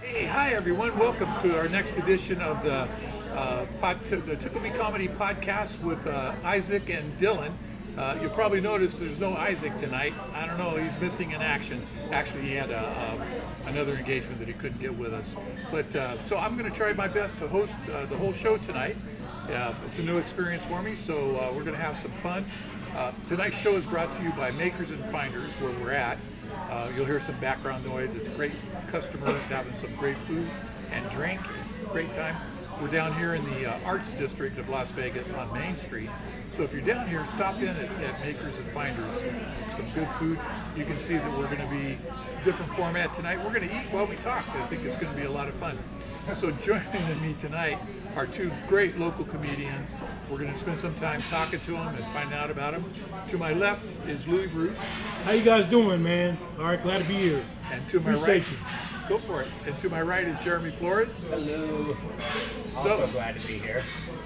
Hey, hi everyone. Welcome to our next edition of the Tickle Me Comedy Podcast with Isaac and Dillon. You'll probably notice there's no Isaac tonight. I don't know, he's missing in action. Actually, he had another engagement that he couldn't get with us. But so I'm going to try my best to host the whole show tonight. It's a new experience for me, so we're going to have some fun. Tonight's show is brought to you by Makers and Finders, where we're at. You'll hear some background noise. It's great customers having some great food and drink. It's a great time. We're down here in the Arts District of Las Vegas on Main Street. So if you're down here, stop in at Makers and Finders. Some good food. You can see that we're going to be different format tonight. We're going to eat while we talk. I think it's going to be a lot of fun. So joining me tonight are two great local comedians. We're going to spend some time talking to them and find out about them. To my left is Louie Bruce. How you guys doing, man? All right, glad to be here. And to my right, go for it. And to my right is Jeremy Flores. Hello. So Also glad to be here.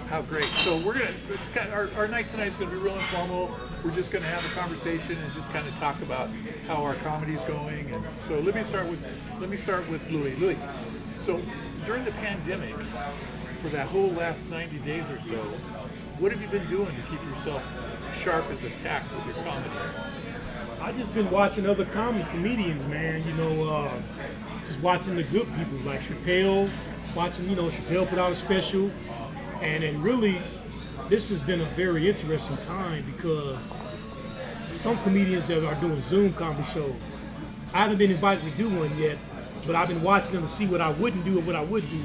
How great! So we're gonna. Our night tonight is gonna be real informal. We're just gonna have a conversation and just kind of talk about how our comedy's going. And so let me start with Louie. Louie. So during the pandemic, for that whole last 90 days or so, what have you been doing to keep yourself sharp as a tack with your comedy? I just been watching other comedians, man. Just watching the good people like Chappelle. Watching, Chappelle put out a special, and really, this has been a very interesting time because some comedians that are doing Zoom comedy shows. I haven't been invited to do one yet, but I've been watching them to see what I wouldn't do and what I would do.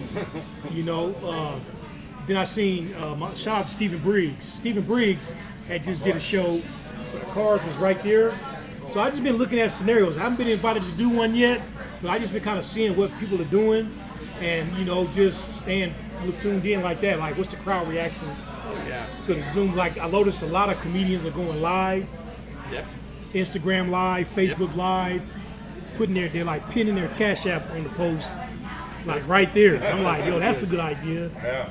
Then I seen shout out to Stephen Briggs. Stephen Briggs had just did a show where the cars was right there. So I just been looking at scenarios. I haven't been invited to do one yet, but I just been kind of seeing what people are doing, and just staying tuned in like that. Like, what's the crowd reaction to the Zoom? Like, I noticed a lot of comedians are going live, Instagram live, Facebook live, putting they're like pinning their Cash App on the post, like right there. I'm like, yo, that's a good idea. Yeah.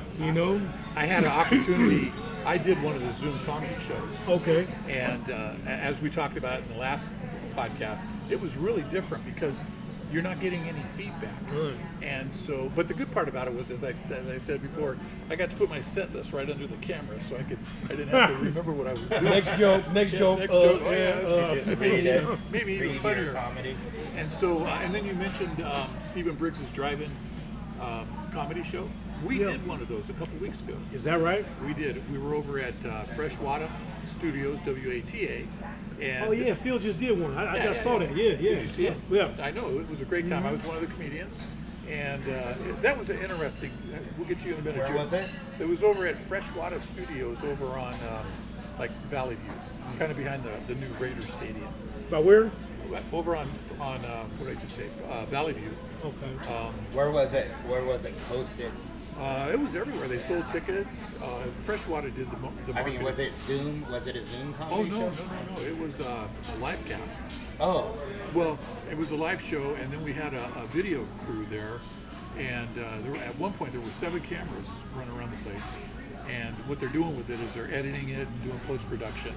I had an opportunity. I did one of the Zoom comedy shows. Okay. And as we talked about in the last podcast, it was really different because you're not getting any feedback. Good. And so, but the good part about it was, as I said before, I got to put my set list right under the camera, so I didn't have to remember what I was doing. Next joke. Next joke. Maybe even Read funnier. your comedy. And so, and then you mentioned Stephen Briggs' drive-in comedy show. We did one of those a couple weeks ago. Is that right? We did. We were over at Freshwater Studios, WATA. And Phil just did one. I just saw that. Yeah. Did you see it? Yeah. I know. It was a great time. I was one of the comedians. And that was an interesting, we'll get to you in a minute. Where was it? It was over at Freshwater Studios over on Valley View, kind of behind the new Raiders Stadium. By where? Over on what did I just say? Valley View. Okay. Where was it? Where was it hosted? It was everywhere. They sold tickets. Freshwater did the marketing. I mean, was it Zoom? Was it a Zoom comedy show? No. It was a live cast. Oh. Well, it was a live show, and then we had a video crew there. And at one point, there were 7 cameras running around the place. And what they're doing with it is they're editing it and doing post-production.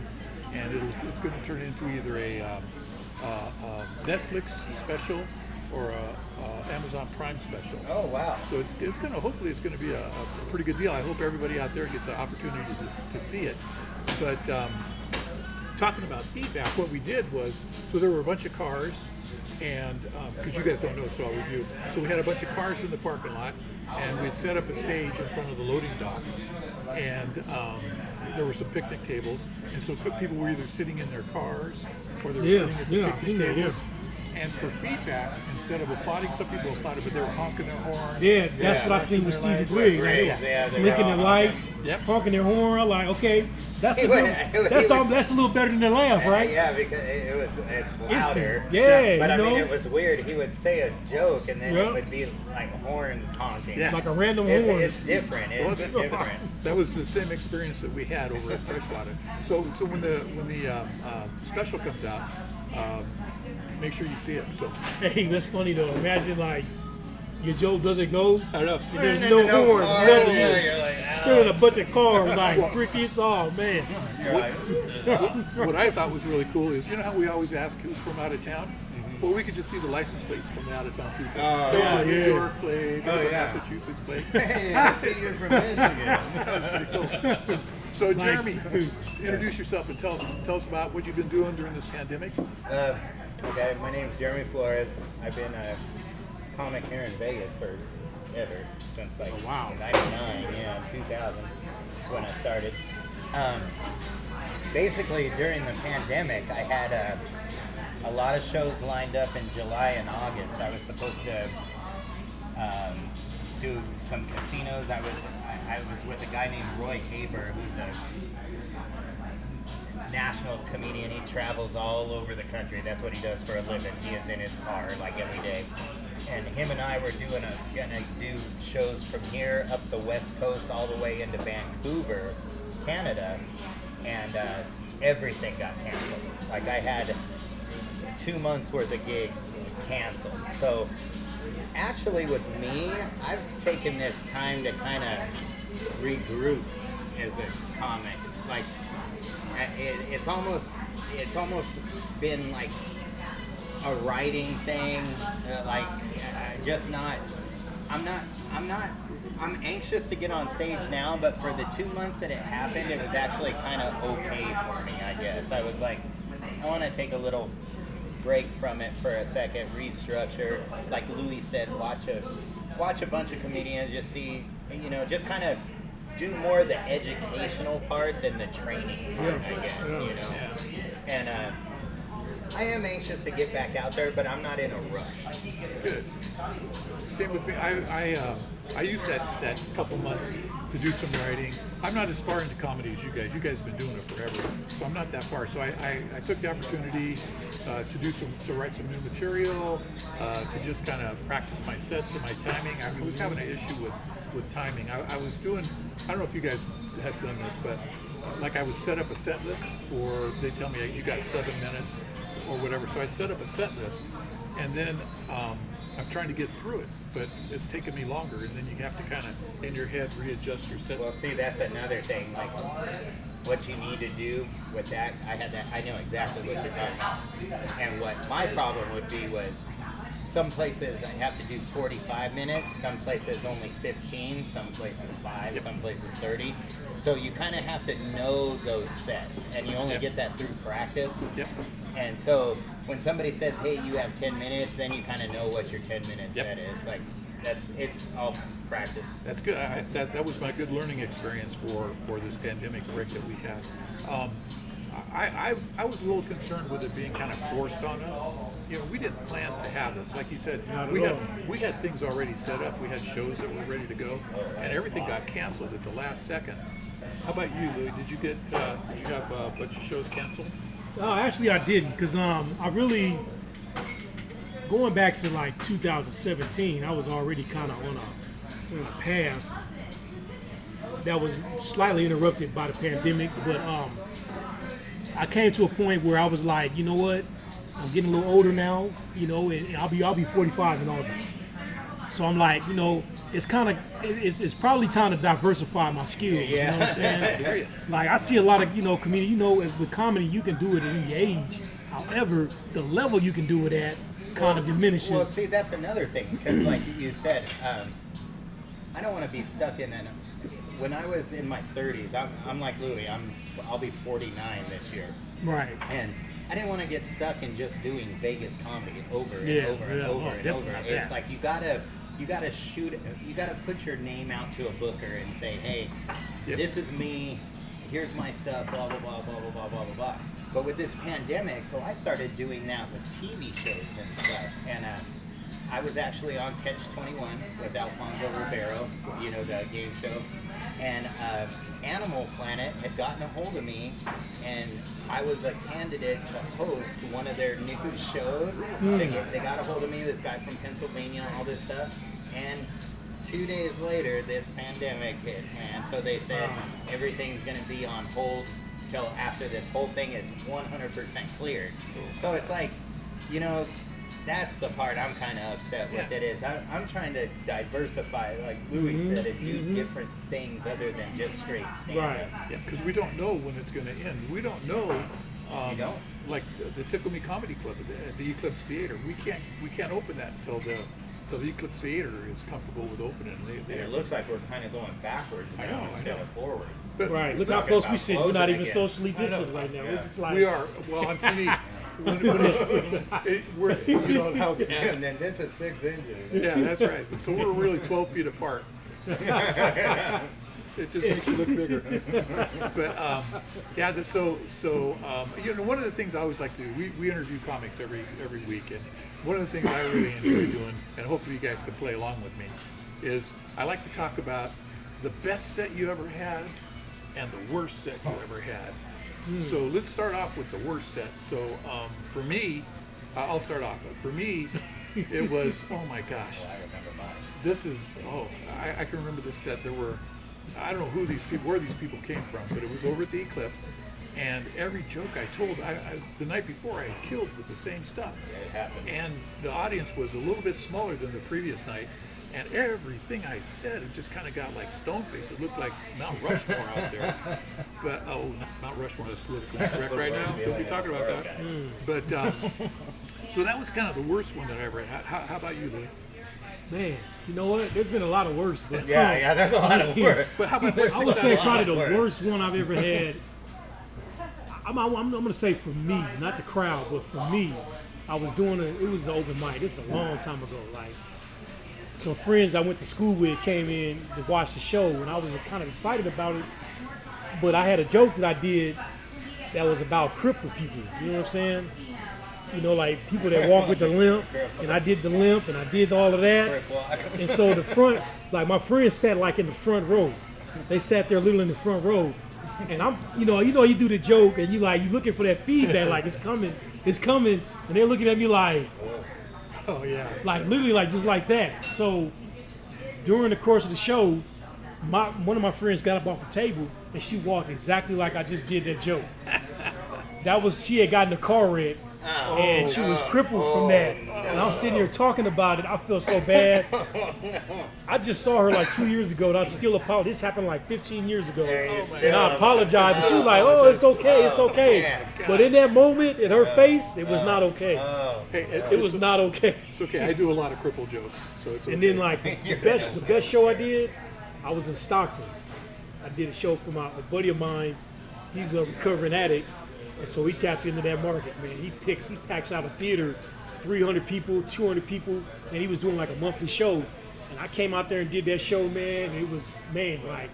And it's going to turn into either a Netflix special or a Amazon Prime special. Oh, wow. So hopefully it's gonna be a pretty good deal. I hope everybody out there gets an opportunity to see it. But talking about feedback, what we did was, so there were a bunch of cars, and because you guys don't know, so I'll review. So we had a bunch of cars in the parking lot, and we'd set up a stage in front of the loading docks, and there were some picnic tables, and so people were either sitting in their cars or they were sitting at the picnic tables. And for feedback, instead of applauding, some people applauded, but they were honking their horns. Yeah, that's what I seen with Stephen Briggs. Blinking their lights, honking their horn. I'm like, okay, that's a little better than the laugh, right? Yeah, because it's louder. Instant. Yeah, but I mean, it was weird. He would say a joke, and then it would be like horns honking. Yeah. Like a random horn. It's different. It's different. That was the same experience that we had over at Freshwater. So when the special comes out, make sure you see it. So hey, that's funny though. Imagine like your joke doesn't go. I know. And there's no horn. Nothing. You're like, Still in a bunch of cars like crickets. Oh man. What I thought was really cool is, you know how we always ask who's from out of town? Well, we could just see the license plates from the out-of-town people. Oh, There was yeah. a New York plate, there was a yeah. Massachusetts plate. Hey, I see you're from Michigan. That was pretty cool. So, Jeremy, introduce yourself and tell us about what you've been doing during this pandemic. Okay, my name's Jeremy Flores. I've been a comic here in Vegas forever, since like 99, 2000 when I started. Basically, during the pandemic, I had a lot of shows lined up in July and August. I was supposed to do some casinos. I was with a guy named Roy Haber, who's a national comedian. He travels all over the country. That's what he does for a living. He is in his car like every day. And him and I were gonna do shows from here up the West Coast all the way into Vancouver, Canada, and everything got canceled. Like I had 2 months worth of gigs canceled. So actually with me, I've taken this time to kind of regroup as a comic. Like it's almost been like a writing thing, I'm anxious to get on stage now, but for the 2 months that it happened, it was actually kind of okay for me, I guess. I was like, I want to take a little break from it for a second, restructure. Like Louie said, watch a bunch of comedians, just see, just kind of do more of the educational part than the training part, I guess, And I am anxious to get back out there, but I'm not in a rush. Good. Same with me. I used that couple months to do some writing. I'm not as far into comedy as you guys. You guys have been doing it forever, so I'm not that far. So I took the opportunity to write some new material, to just kind of practice my sets and my timing. I was having an issue with timing. I was doing, I don't know if you guys have done this, but like I would set up a set list, or they tell me you got 7 minutes or whatever. So I set up a set list, and then I'm trying to get through it, but it's taken me longer, and then you have to kind of in your head readjust your set. Well, see, that's another thing. Like what you need to do with that, I know exactly what you're talking about. And what my problem would be was, some places I have to do 45 minutes, some places only 15, some places 5, some places 30. So you kind of have to know those sets, and you only get that through practice. And so when somebody says, hey, you have 10 minutes, then you kind of know what your 10-minute set is. Like, it's all practice. That's good. That was my good learning experience for this pandemic break that we had. I was a little concerned with it being kind of forced on us. We didn't plan to have this. Like you said, we had things already set up. We had shows that were ready to go, and everything got canceled at the last second. How about you, Louie? Did you have a bunch of shows canceled? Actually, I didn't, because I really, going back to like 2017, I was already kind of on a path that was slightly interrupted by the pandemic, but I came to a point where I was like, you know what, I'm getting a little older now, and I'll be 45 in August. So I'm like, it's probably time to diversify my skills. You know what I'm saying? Like I see a lot of comedians. With comedy you can do it at any age. However, the level you can do it at kind of diminishes. Well, see, that's another thing, because like you said, I don't want to be stuck in an. When I was in my 30s, I'm like Louie. I'll be 49 this year. Right. And I didn't want to get stuck in just doing Vegas comedy over and over and over and over. It's like you gotta put your name out to a booker and say, hey, this is me, here's my stuff, blah blah blah blah blah blah blah blah. But with this pandemic, so I started doing that with TV shows and stuff. And I was actually on Catch 21 with Alfonso Ribeiro, the game show. And Animal Planet had gotten a hold of me, and I was a candidate to host one of their new shows. They got a hold of me, this guy from Pennsylvania, all this stuff. And 2 days later, this pandemic hits, man. So they said everything's going to be on hold till after this whole thing is 100% cleared. So it's like, that's the part I'm kind of upset with. It is I'm trying to diversify, like Louie said, and do different things other than just straight stand-up. Yeah, because we don't know when it's going to end. We don't know like the Tickle Me Comedy Club at the Eclipse Theater. We can't open that until the Eclipse Theater is comfortable with opening. And it looks like we're kind of going backwards now instead of forward. Right. Look how close we sit. We're not even socially distant right now. We're just like we are. Well, on TV, we're how. And then this is 6 inches. Yeah, that's right. So we're really 12 feet apart. It just makes you look bigger. But one of the things I always like to do, we interview comics every week, and one of the things I really enjoy doing, and hopefully you guys can play along with me, is I like to talk about the best set you ever had and the worst set you ever had. So let's start off with the worst set. So for me, I'll start off. For me, it was, oh my gosh. I remember mine. This is, I can remember this set. There were, I don't know where these people came from, but it was over at the Eclipse. And every joke I told, the night before, I had killed with the same stuff. It happened. And the audience was a little bit smaller than the previous night. And everything I said, it just kind of got like stone-faced. It looked like Mount Rushmore out there. But, Mount Rushmore, that's politically correct right now. Don't be talking about that. But, so that was kind of the worst one that I ever had. How about you, Louie? Man, you know what? There's been a lot of worse. But, Yeah, there's a lot of worse. But how about this? I would say probably the worst one I've ever had. I'm going to say for me, not the crowd, but for me, I was doing it was an open mic. This is a long time ago. Like, some friends I went to school with came in to watch the show, and I was kind of excited about it. But I had a joke that I did that was about crippled people. You know what I'm saying? You know, like people that walk with the limp, and I did the limp, and I did all of that. And so the front, like my friends sat like in the front row. They sat there a little in the front row. And I'm, you do the joke, and you looking for that feedback, like it's coming, and they're looking at me like, oh yeah, like literally like just like that. So during the course of the show, one of my friends got up off the table, and she walked exactly like I just did that joke. She had gotten a car wreck, and she was crippled from that. And I'm sitting here talking about it. I feel so bad. I just saw her like 2 years ago, and I still apologize. This happened like 15 years ago, and I apologized. And she was like, "Oh, it's okay, it's okay." But in that moment, in her face, it was not okay. Hey, It was not okay. It's okay. I do a lot of cripple jokes, so it's okay. And then like the best show I did, I was in Stockton. I did a show for a buddy of mine. He's a recovering addict, and so he tapped into that market. Man, he packs out a theater, 300 people, 200 people, and he was doing like a monthly show. And I came out there and did that show, man. It was, like,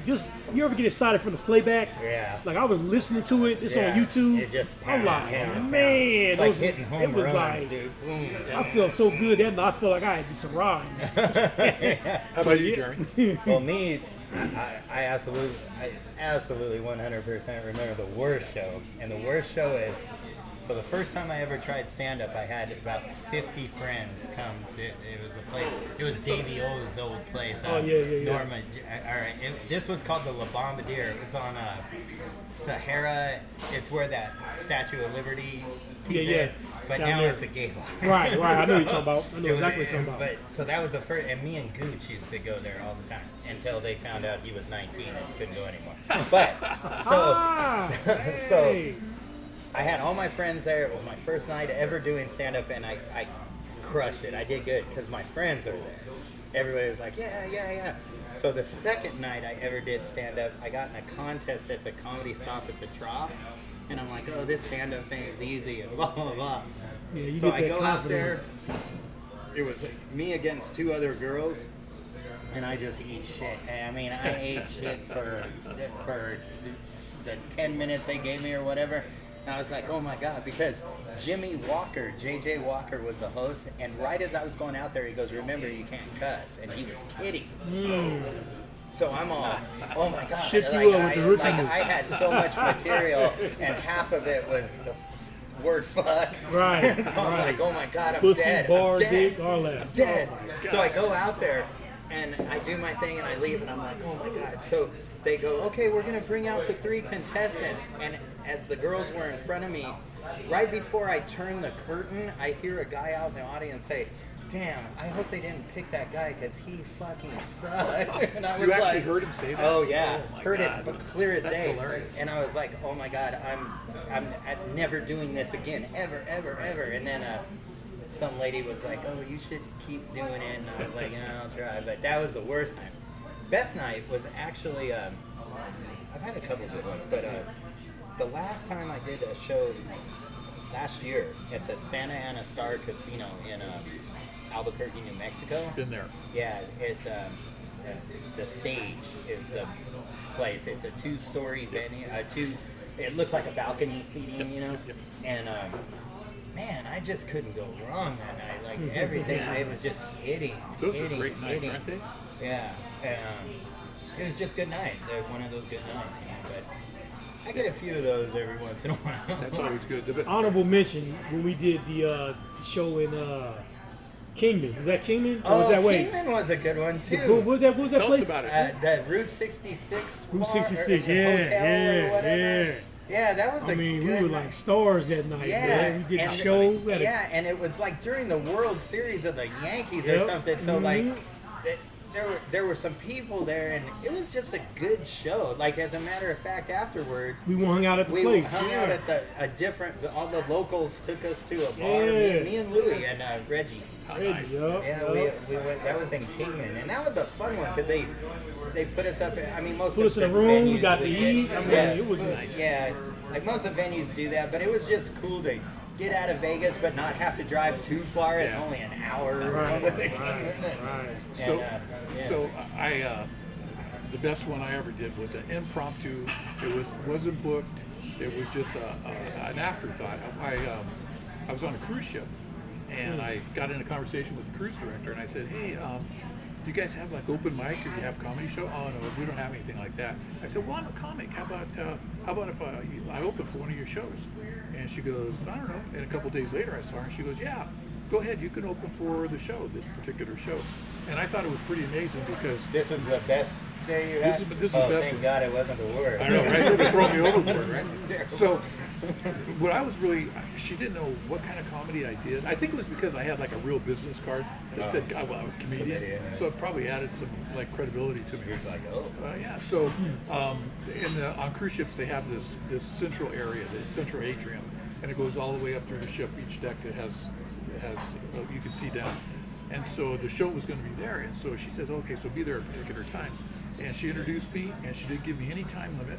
just, you ever get excited from the playback? Yeah. Like I was listening to it. It's on YouTube. It just I'm like, man, it's like hitting home it was runs, like, dude. I felt so good that night. I felt like I had just arrived. How about you, Jeremy? Well, me, I absolutely 100% remember the worst show. And the worst show is, so the first time I ever tried stand-up, I had about 50 friends come. It was a place, it was Davey O's old place. Yeah. Norma, all right. This was called the La Bombardier. It was on Sahara. It's where that Statue of Liberty. Yeah. But Down now there. it's a gay bar. Right. I know what you're talking about. I know It was- exactly what you're talking about. But so that was the first, and me and Gooch used to go there all the time until they found out he was 19 and couldn't go anymore. But so I had all my friends there. It was my first night ever doing stand-up, and I crushed it. I did good because my friends are there. Everybody was like, yeah. So the second night I ever did stand-up, I got in a contest at the Comedy Stop at the Trop, and I'm like, oh, this stand-up thing is easy, and blah, blah, blah. Yeah, you So get I that go out there. confidence. It was me against 2 other girls, and I just eat shit. I mean, I ate shit for the 10 minutes they gave me or whatever. And I was like, oh my God, because Jimmy Walker, JJ Walker was the host, and right as I was going out there, he goes, remember, you can't cuss. And he was kidding. So I'm all, oh my God. Shit you up with the rookiness. I had so much material, and half of it was the word fuck. Right. So I'm like, oh my God, I'm Pussy, dead. bar, I'm dead. dick, all that. Dead. So I go out there and I do my thing and I leave and I'm like, oh my God. So they go, okay, we're going to bring out the 3 contestants. And as the girls were in front of me, right before I turn the curtain, I hear a guy out in the audience say, damn, I hope they didn't pick that guy because he fucking sucked. And I was You actually like, heard him say that? oh yeah, my heard God. it, but clear as That's day. hilarious. And I was like, oh my God, I'm never doing this again, ever. And then some lady was like, oh, you should keep doing it. And I was like, yeah, I'll try. But that was the worst night. Best night was actually, I've had a couple good ones, but the last time I did a show last year at the Santa Ana Star Casino in Albuquerque, New Mexico. Been there. Yeah, it's the stage is the place. It's a 2-story venue. It looks like a balcony seating, you know. And man, I just couldn't go wrong that night. Like everything, it was just hitting. Those are great nights, hitting. aren't they? Yeah, and it was just good night. They're one of those good nights, you know. But I get a few of those every once in a while. That's always good. Honorable mention when we did the show in Kingman. Was that Kingman? Or was that Kingman was a good one too. What was that Tell place? us about it. The Route 66. Route bar, 66. or Yeah, hotel or whatever. yeah. Yeah, that was I a mean, good we were night. like stars that night, Yeah, man. We did the and- show. We had a- Yeah, and it was like during the World Series of the Yankees Yep. or something. So like, Mhm. there were some people there, and it was just a good show. Like as a matter of fact, afterwards. we hung out at the We place. hung yeah. out at a different. All the locals took us to a bar. Yeah. Me and Louie and Reggie. Reggie, Nice. yup, Yeah, yup. we went. That was in Kingman, and that was a fun one because they put us up. I mean, most Put of us in a the room, venues got to we eat. did- I mean, yeah, it was just- yeah. Like most of the venues do that, but it was just cool to get out of Vegas, but not have to drive too far. It's Yeah. only an hour. Or Right, something. right. So, yeah. so the best one I ever did was an impromptu. It wasn't booked. It was just an afterthought. I was on a cruise ship, and I got in a conversation with the cruise director, and I said, "Hey, do you guys have like open mic, or do you have comedy show?" "Oh no, we don't have anything like that." I said, "Well, I'm a comic. How about if I open for one of your shows?" And she goes, "I don't know." And a couple days later, I saw her, and she goes, "Yeah, go ahead. You can open for the show, this particular show." And I thought it was pretty amazing because This is the best day you This had? is the oh, best thank one. God it wasn't the worst. I know, right? They would throw me overboard, right? Terrible. So, what I was really, she didn't know what kind of comedy I did. I think it was because I had like a real business card that said, "I'm a comedian," Comedian, yeah. so it probably added some like credibility to me. He was like, oh. Yeah. So, on cruise ships they have this central area, the central atrium, and it goes all the way up through the ship. Each deck that has you can see down. And so the show was going to be there, and so she says, "Okay, so be there at a particular time." And she introduced me, and she didn't give me any time limit.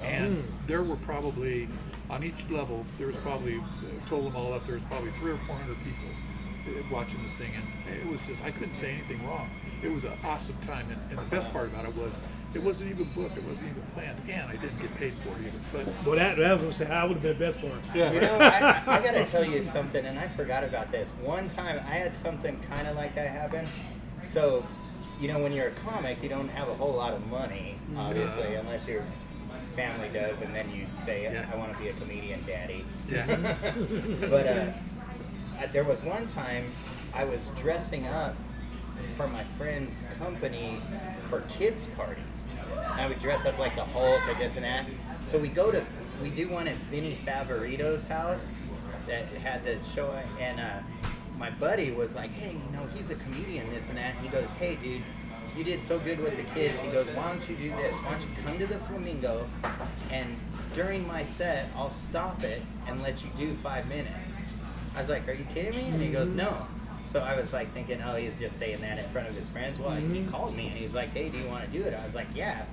And there were probably, on each level, there was probably, total them all up, there was probably 300 or 400 people watching this thing, and it was just, I couldn't say anything wrong. It was an awesome time, and the best part about it was, it wasn't even booked, it wasn't even planned, and I didn't get paid for it either. But Well, that was what I'm saying. That would have been the best part. You know, I got to tell you something, and I forgot about this. One time, I had something kind of like that happen. So, you know, when you're a comic, you don't have a whole lot of money, obviously, unless your family does, and then you say, Yeah. "I want to be a comedian, daddy." yeah, But there was one time I was dressing up for my friend's company for kids' parties. And I would dress up like the Hulk or this and that. So we do one at Vinny Favorito's house that had the show, and my buddy was like, "Hey, you know, he's a comedian, this and that." And he goes, "Hey, dude, you did so good with the kids." He goes, "Why don't you do this? Why don't you come to the Flamingo, and during my set, I'll stop it and let you do 5 minutes." I was like, "Are you kidding me?" And he goes, "No." So I was like thinking, oh, he's just saying that in front of his friends. Well, he called me and he's like, "Hey, do you want to do it?" I was like, "Yeah."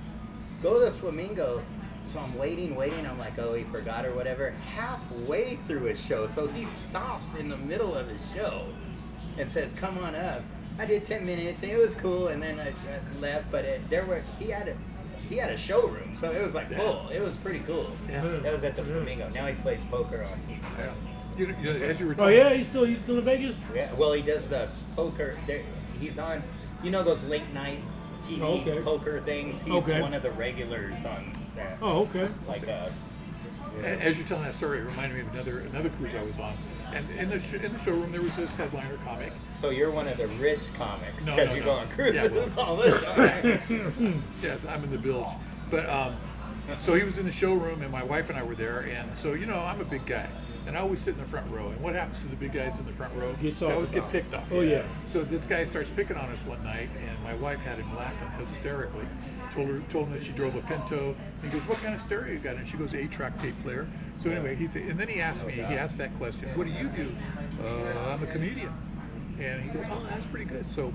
Go to the Flamingo. So I'm waiting. I'm like, oh, he forgot or whatever. Halfway through his show, so he stops in the middle of his show and says, "Come on up." I did 10 minutes and it was cool, and then I left. But he had a showroom, so it was like full. It was pretty cool. Yeah. That was at the Flamingo. Now he plays poker on TV. yeah. You know, as you were Oh talking, yeah, he's still in Vegas. Yeah, well, he does the poker. He's on, you know, those late night TV Oh, okay. poker things. He's Okay. one of the regulars on that. Oh, okay. Like as you're telling that story, it reminded me of another cruise I was on, and in the showroom there was this headliner comic. so you're one of the rich comics No, because no, you no. go on cruises Yeah, all the time. Yeah, I'm in the bilge. But so he was in the showroom, and my wife and I were there, and so, you know, I'm a big guy. and I always sit in the front row. And what happens to the big guys in the front row? Get They talked always get about. picked on. Oh, yeah. So this guy starts picking on us one night, and my wife had him laughing hysterically. Told him that she drove a Pinto. He goes, "What kind of stereo you got?" And she goes, "8-track tape player." So anyway, and then he asked that question, "What do you do?" "I'm a comedian." And he goes, "Oh, that's pretty good." So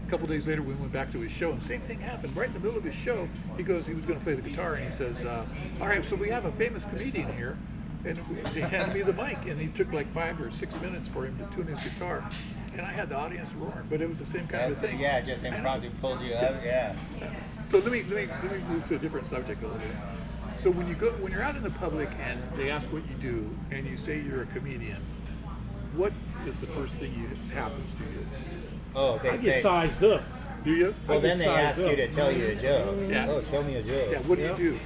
a couple days later, we went back to his show, and same thing happened. Right in the middle of his show, he goes, he was going to play the guitar, and he says, "All right, so we have a famous comedian here." And he handed me the mic, and he took like 5 or 6 minutes for him to tune his guitar. And I had the audience roaring, but it was the same kind of thing. Yeah, just impromptu pulled you up. Yeah. So let me move to a different subject a little bit. So when you're out in the public and they ask what you do, and you say you're a comedian, what is the first thing happens to you? Oh, they I get say, sized up. Do you? well, then get they sized ask you up. to tell you a joke. Yeah. Oh, tell me a joke. Yeah. What do you do?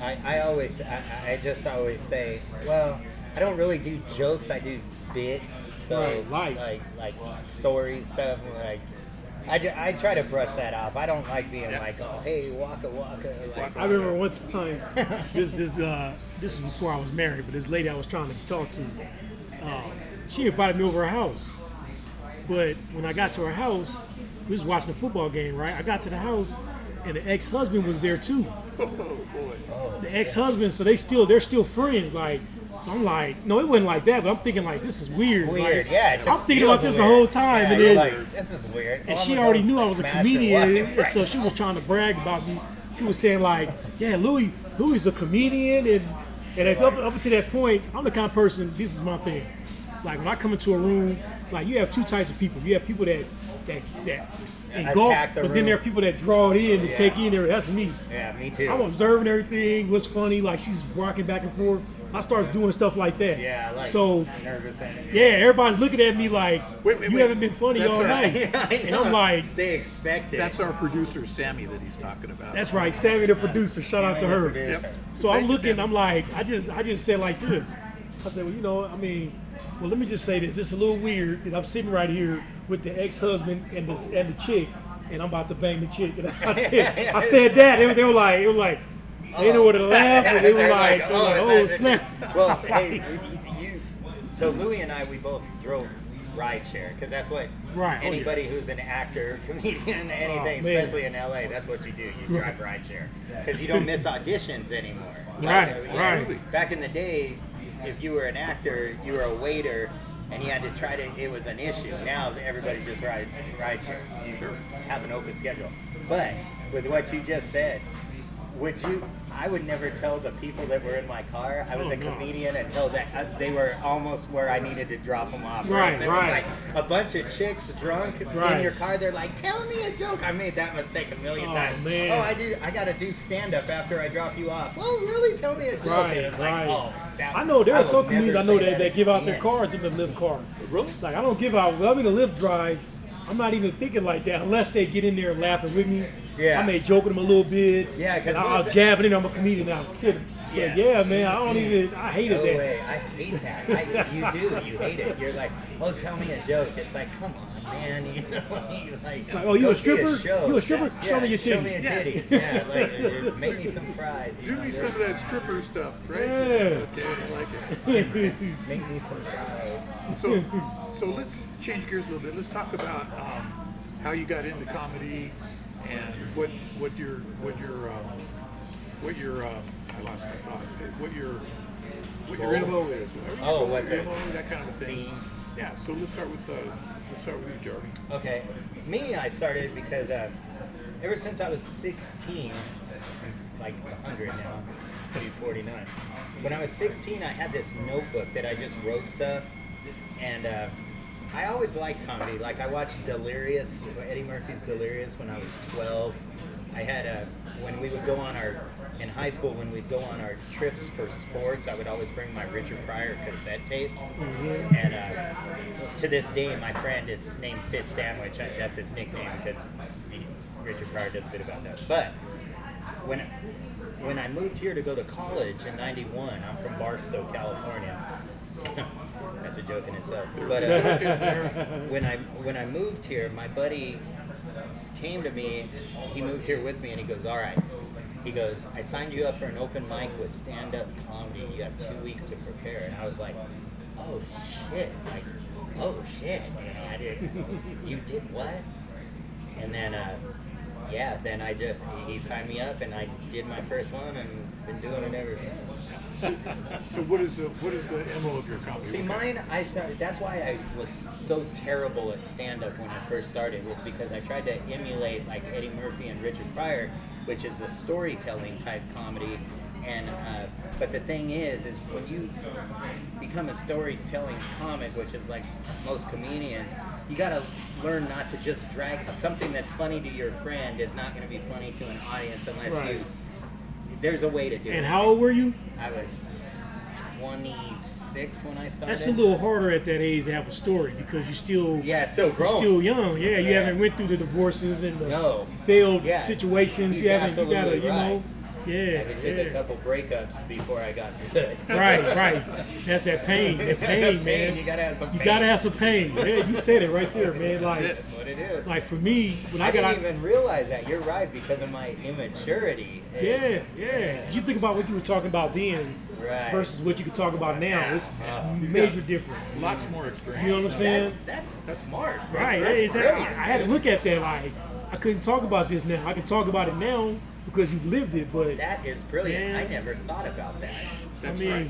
I just always say, well, I don't really do jokes. I do bits. So Right, like stories, stuff. Like I try to brush that off. I don't like being like, oh, hey, waka waka. Like, I remember one time, this is before I was married, but this lady I was trying to talk to, she invited me over her house. But when I got to her house, we was watching a football game, right? I got to the house, and the ex-husband was there too. Oh boy. The ex-husband, so they're still friends. Like, so I'm like, no, it wasn't like that, but I'm thinking like, this is weird. weird, Like, yeah. It just I'm thinking feels about this weird. the whole time, Yeah, and you're then like, this is weird. and Oh, she I'm already gonna knew I was a smash comedian, it. and so she was trying to brag about me. She was saying like, yeah, Louie's a comedian, and up to that point, I'm the kind of person. This is my thing. Like when I come into a room, like you have two types of people. You have people that engulf, Attack the but then there are people that draw it in to take in there. That's me. Yeah, me too. I'm observing everything. What's funny? Like she's rocking back and forth. I starts doing stuff like that. Yeah, like so. nervous and Yeah, everybody's looking at me like, Wait, you haven't been funny That's all all night. right. I And know. I'm like, they expect it. That's our producer Sammy that he's talking about. that's right, Sammy the producer, shout out to her. Yep. So Thank I'm you, looking, Sammy. I'm like, I just said like this. I said, well, let me just say this. It's a little weird that I'm sitting right here with the ex-husband and the chick, and I'm about to bang the chick. And I said that. They were like, they know where to laugh, and they were like, oh, snap. Well, hey, so Louie and I, we both drove rideshare because that's what Right, oh, anybody who's an actor, comedian, anything, man. especially in LA, that's what you do. You drive rideshare because you don't miss auditions anymore. Right, Like, right. Back in the day, if you were an actor, you were a waiter, and you had to try to. It was an issue. Now everybody just rides rideshare. You have an open schedule. But with what you just said, would you? I would never tell the people that were in my car I was a comedian until they were almost where I needed to drop them off. Right, It was like a bunch of chicks drunk in your car. They're like, "Tell me a joke." I made that mistake a million times. Man. I got to do stand up after I drop you off. Oh, really? Tell me a joke. Right, And it's right. like, I know there are some will comedians I never know say that give out their again. cards in the Lyft car. Really? Like I don't give out. When I'm in a Lyft drive, I'm not even thinking like that unless they get in there laughing with me. Yeah. I may joke with them a little bit. Yeah, 'cause and I'll listen- jab it in. I'm a comedian now. I'm kidding. Yeah. Yeah, man. I don't even. I hated No that. way. I hate that. You do. You hate it. You're like, oh, tell me a joke. It's like, come on, man. You know, like oh, you go a see stripper? show. You a stripper? Yeah, Show me your Show titty. me a titty. Yeah, like make me some fries. Do me some of that stripper stuff, right? Yeah. Okay, I like it. Make me some fries. So let's change gears a little bit. Let's talk about how you got into comedy and what your I lost my thought. What your MO is. Oh, what the MO, that kind of a thing. theme. Yeah. So let's start with you, Jeremy. Okay. Me, I started because ever since I was 16, I'm like 100 now, maybe 49. When I was 16, I had this notebook that I just wrote stuff, and I always liked comedy. Like I watched Delirious, Eddie Murphy's Delirious when I was 12. I had when we would go on in high school, when we'd go on our trips for sports, I would always bring my Richard Pryor cassette tapes. And to this day, my friend is named Fist Sandwich. That's his nickname because Richard Pryor does a bit about that. But when I moved here to go to college in '91, I'm from Barstow, California. That's a joke in itself. But when I moved here, my buddy came to me. He moved here with me, and he goes, "All right." He goes, "I signed you up for an open mic with stand-up comedy. You have 2 weeks to prepare." And I was like, oh shit, like, oh shit, you know, I did, you did what? And then, then he signed me up and I did my first one and been doing it ever since. So what is the MO of your comedy? See, mine, I started, that's why I was so terrible at stand-up when I first started, was because I tried to emulate like Eddie Murphy and Richard Pryor, which is a storytelling type comedy. And but the thing is when you become a storytelling comic, which is like most comedians, you gotta learn not to just drag something that's funny to your friend is not going to be funny to an audience unless there's a way to do it. And how old were you? I was 26 when I started. That's a little harder at that age to have a story because you still still grown. You're still young. Yeah, you haven't went through the divorces and the failed situations. He's you gotta, you right. know. Yeah, I took a couple breakups before I got good. Right. That's that pain. That pain, man. You gotta have some pain. You gotta have some pain. Yeah, you said it right there, man. Like, that's what it is. Like for me, when I didn't even realize that. You're right, because of my immaturity. Yeah. You think about what you were talking about then versus what you can talk about now. It's a major difference. Lots more experience. You know what I'm saying? That's smart. Right. Exactly. I had to look at that like I couldn't talk about this now. I can talk about it now because you've lived it, but that is brilliant. I never thought about that. That's right.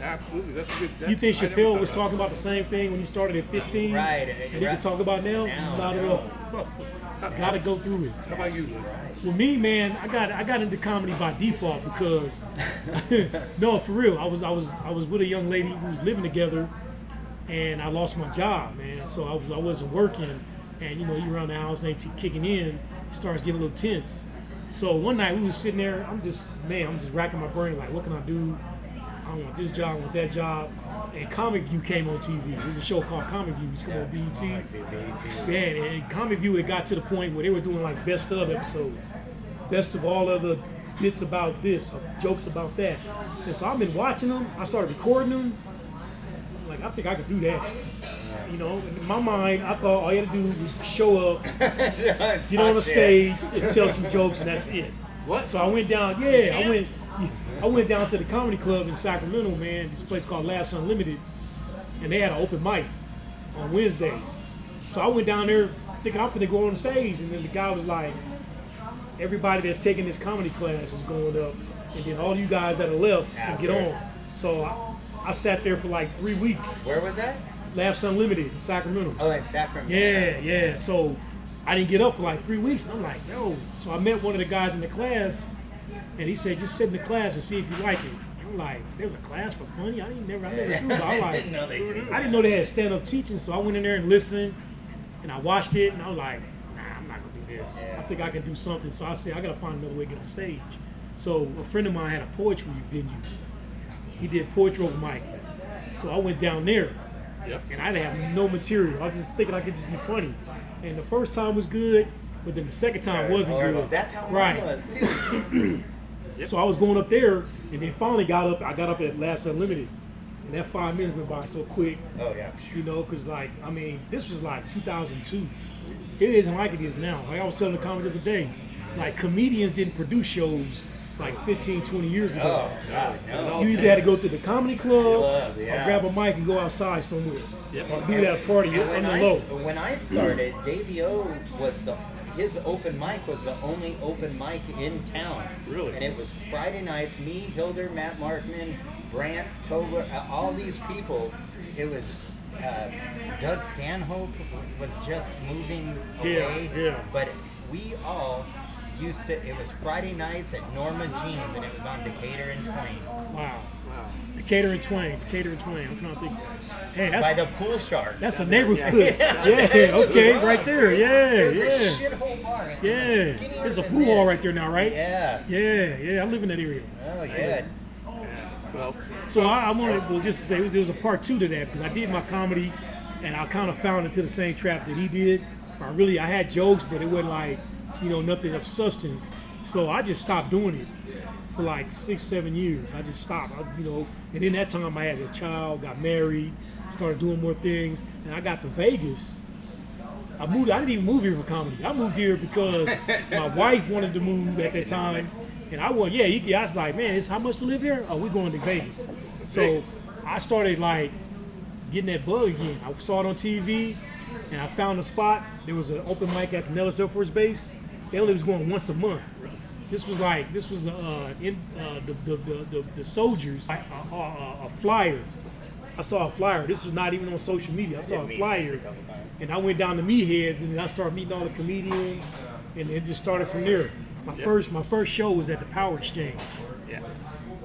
Absolutely, that's good. You think Chappelle was talking about the same thing when he started at 15? Right. And he can talk about now? Not at all. Gotta go through it. How about you, Lou? Well, me, man, I got into comedy by default because no, for real, I was with a young lady who was living together, and I lost my job, man. So I wasn't working, and you know, you around the house, and they kicking in, it starts getting a little tense. So one night we was sitting there, I'm just racking my brain, like, what can I do? I want this job, I want that job. And Comic View came on TV. There was a show called Comic View. It's come on BET. Yeah, and Comic View, it got to the point where they were doing like best of episodes. Best of all other bits about this, or jokes about that. And so I've been watching them. I started recording them. Like, I think I could do that. You know, in my mind, I thought all you had to do was show up, get on the stage, and tell some jokes, and that's it. What? So I went down, I went down to the comedy club in Sacramento, man, this place called Laughs Unlimited, and they had an open mic on Wednesdays. So I went down there thinking I'm finna go on the stage, and then the guy was like, everybody that's taking this comedy class is going up, and then all you guys that are left can get on. So I sat there for like 3 weeks. Where was that? Laughs Unlimited in Sacramento. Oh, in Sacramento. Yeah. So I didn't get up for like 3 weeks, and I'm like, yo. So I met one of the guys in the class, and he said, just sit in the class and see if you like it. I'm like, there's a class for funny? I never knew. But I'm like, I didn't know they had stand-up teaching, so I went in there and listened, and I watched it, and I was like, nah, I'm not gonna do this. I think I can do something. So I said, I gotta find another way to get on stage. So a friend of mine had a poetry venue. He did poetry over mic. So I went down there. Yep. And I didn't have no material. I was just thinking I could just be funny. And the first time was good, but then the second time wasn't good. That's how mine was too. So I was going up there, and then finally I got up at Laughs Unlimited. And that 5 minutes went by so quick. Oh, yeah. You know, because, like, I mean, this was like 2002. It isn't like it is now. Like I was telling the comedy the other day, like, comedians didn't produce shows like 15, 20 years ago. Oh, God, no. You either had to go to the comedy club or grab a mic and go outside somewhere. Yep. Or do that at a party on the low. When I started, Davey O was his open mic was the only open mic in town. Really? And it was Friday nights, me, Hilder, Matt Markman, Brant, Tobler, all these people. It was Doug Stanhope was just moving away. Yeah. But we all used to, it was Friday nights at Norma Jeans, and it was on Decatur and Twain. Wow. Decatur and Twain. I'm trying to think. Hey, By the pool shark. That's a neighborhood. Yeah, okay, right there. It was Yeah. a shithole bar. Yeah. There's a pool hall right there now, right? Yeah. Yeah, I live in that area. Oh, yeah. Well, So I wanted just to say there was a part 2 to that because I did my comedy and I kind of fell into the same trap that he did. I had jokes, but it wasn't like, nothing of substance. So I just stopped doing it for like 6-7 years. I just stopped, and in that time I had a child, got married, started doing more things, and I got to Vegas. I didn't even move here for comedy. I moved here because my wife wanted to move at that time. And I went, I was like, man, it's how much to live here? Oh, we're going to Vegas. So I started like getting that bug again. I saw it on TV, and I found a spot. There was an open mic at the Nellis Air Force Base. They only was going once a month. This was the soldiers, a flyer. I saw a flyer. This was not even on social media. I saw a flyer, and I went down to Meatheads, and I started meeting all the comedians, and it just started from there. My first show was at the Power Exchange. Yeah.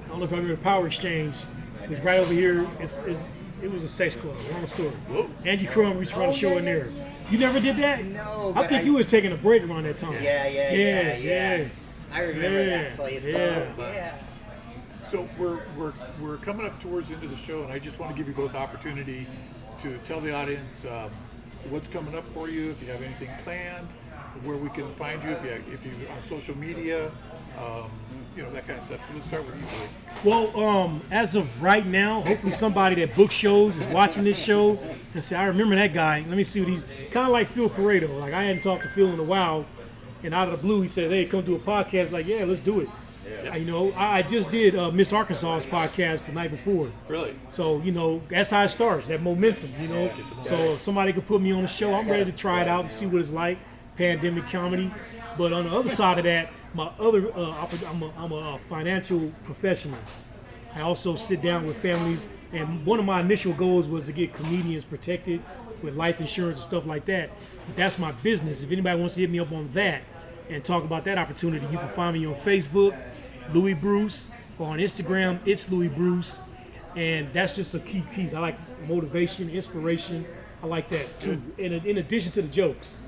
I don't know if I remember the Power Exchange. It was right over here. It was a sex club. Long story. Whoa. Angie Crum used to run a show in there. You never did that? No. I think you was taking a break around that time. Yeah. I remember that place. Yeah. So we're coming up towards the end of the show, and I just want to give you both opportunity to tell the audience what's coming up for you, if you have anything planned, where we can find you, if you on social media, that kind of stuff. So let's start with you, Louie. Well, as of right now, hopefully somebody that books shows is watching this show and say, I remember that guy. Let me see what he's kind of like Phil Pareto. Like I hadn't talked to Phil in a while, and out of the blue he said, "Hey, come do a podcast." Like, yeah, let's do it. Yeah. I just did Miss Arkansas's podcast the night before. Really? So, that's how it starts, that momentum, So if somebody could put me on the show, I'm ready to try it out and see what it's like, pandemic comedy. But on the other side of that, I'm a financial professional. I also sit down with families, and one of my initial goals was to get comedians protected with life insurance and stuff like that. But that's my business. If anybody wants to hit me up on that and talk about that opportunity, you can find me on Facebook, Louie Bruce, or on Instagram, it's Louie Bruce. And that's just a key piece. I like motivation, inspiration. I like that too. In addition to the jokes.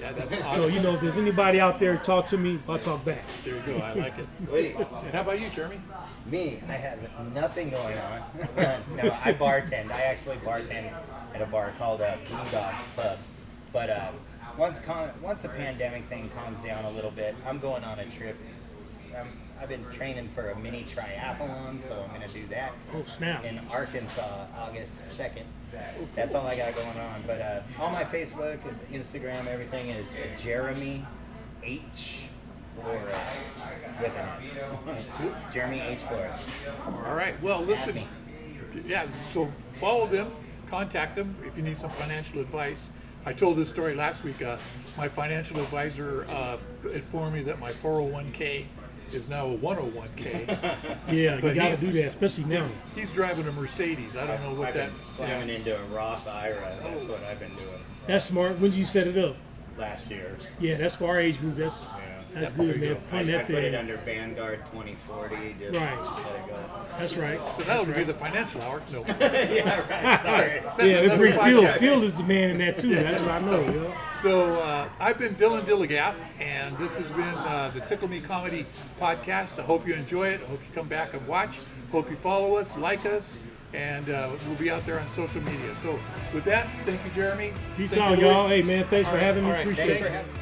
Yeah, that's awesome. So, if there's anybody out there, talk to me, I'll talk back. There you go. I like it. Wait. And how about you, Jeremy? Me, I have nothing going on. No, I bartend. I actually bartend at a bar called Boondocks Pub. But once the pandemic thing calms down a little bit, I'm going on a trip. I've been training for a mini triathlon, so I'm going to do that. Oh, snap. In Arkansas, August 2nd. That's all I got going on. But on my Facebook and Instagram, everything is Jeremy H. Flores with an S. Jeremy H. Flores. All right. Well, listen. Yeah, so follow them, contact them if you need some financial advice. I told this story last week. My financial advisor informed me that my 401k is now a 101k. Yeah, you got to do that, especially now. He's driving a Mercedes. I don't know what I've been slamming into a Roth IRA. That's what I've been doing. That's smart. When did you set it up? Last year. Yeah, that's for our age group. That's good, man. Fund that I put thing. it under Vanguard 2040. Just Right. let it go. That's right. So that would be the financial hour. No. Yeah, right. Sorry. Yeah, they bring Phil. podcast. Phil is the man in that too. That's what I know. Yo. So I've been Dillon Dilligaf, and this has been the Tickle Me Comedy Podcast. I hope you enjoy it. I hope you come back and watch. Hope you follow us, like us, and we'll be out there on social media. So with that, thank you, Jeremy. Peace Thank out, you, Louie. y'all. Hey, man, thanks for having me. All right, Appreciate Thanks it. for having me.